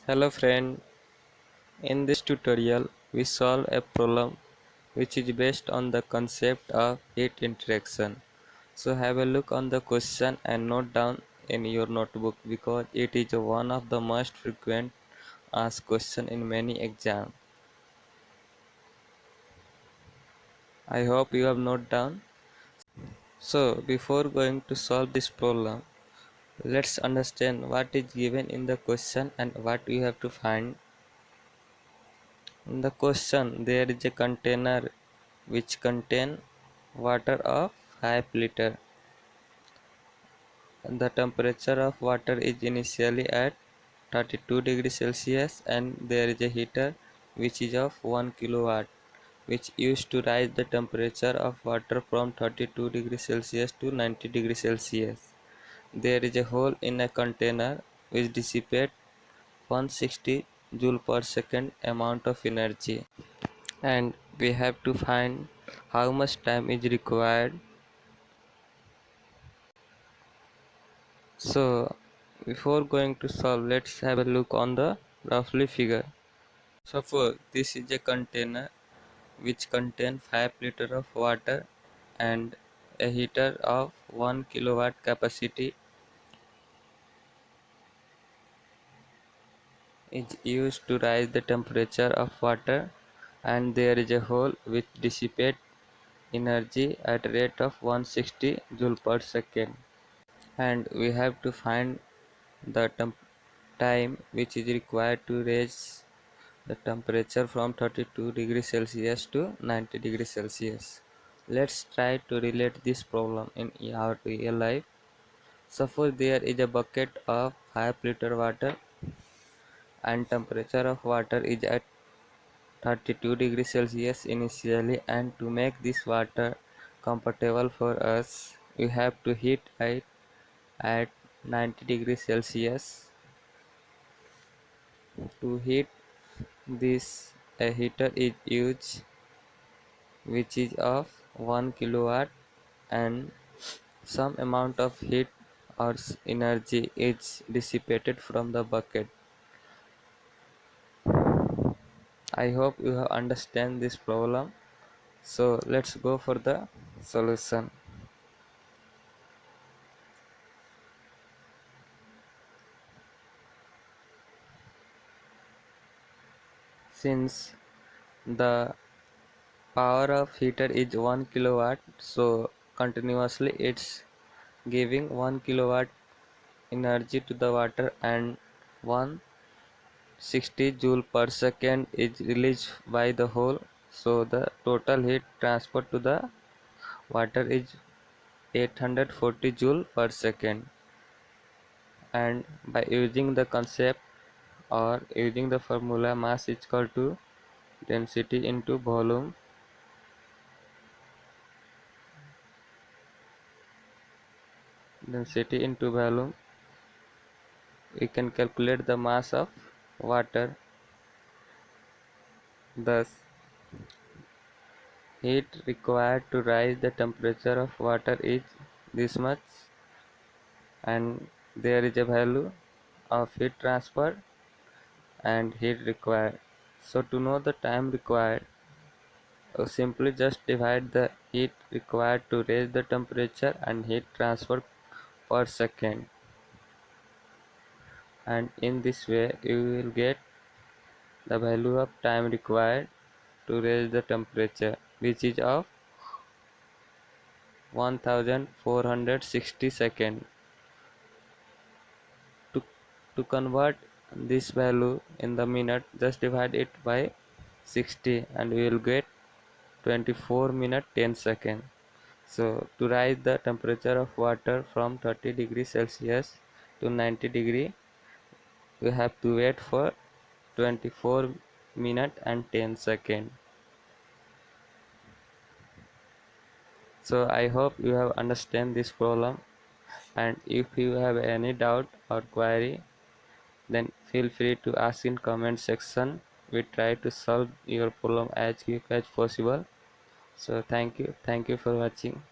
Hello friend, in this tutorial we solve a problem which is based on the concept of heat interaction. So have a look on the question and note down in your notebook because it is one of the most frequent asked question in many exams. I hope you have noted down. So before going to solve this problem, let's understand what is given in the question and what we have to find. In the question, there is a container which contain water of 5 liter. The temperature of water is initially at 32 degrees Celsius and there is a heater which is of 1 kilowatt which used to raise the temperature of water from 32 degrees Celsius to 90 degrees Celsius. There is a hole in a container which dissipates 160 joule per second amount of energy, and we have to find how much time is required. So before going to solve, let's have a look on the roughly figure. Suppose this is a container which contains 5 liter of water and a heater of 1 kilowatt capacity is used to rise the temperature of water, and there is a hole which dissipates energy at a rate of 160 joule per second, and we have to find the time which is required to raise the temperature from 32 degrees Celsius to 90 degrees Celsius. Let's try to relate this problem in our real life. Suppose there is a bucket of 5 liter water and temperature of water is at 32 degrees Celsius initially, and to make this water comfortable for us we have to heat it at 90 degrees Celsius. To heat this, a heater is used which is of 1 kilowatt, and some amount of heat or energy is dissipated from the bucket. I hope you have understand this problem. So let's go for the solution. Since the power of heater is 1 kilowatt, so continuously it's giving 1 kilowatt energy to the water, and 160 joule per second is released by the hole, so the total heat transferred to the water is 840 joule per second. And by using the concept or using the formula, mass is equal to density into volume, we can calculate the mass of water. Thus heat required to rise the temperature of water is this much, and there is a value of heat transfer and heat required. So to know the time required, simply just divide the heat required to raise the temperature and heat transfer per second, and in this way you will get the value of time required to raise the temperature, which is of 1460 seconds. To, to convert this value in the minute, just divide it by 60 and we will get 24 minutes 10 seconds. So to rise the temperature of water from 30 degrees Celsius to 90 degree, we have to wait for 24 minutes and 10 seconds. So I hope you have understand this problem, and if you have any doubt or query, then feel free to ask in comment section. We try to solve your problem as quick as possible. So thank you for watching.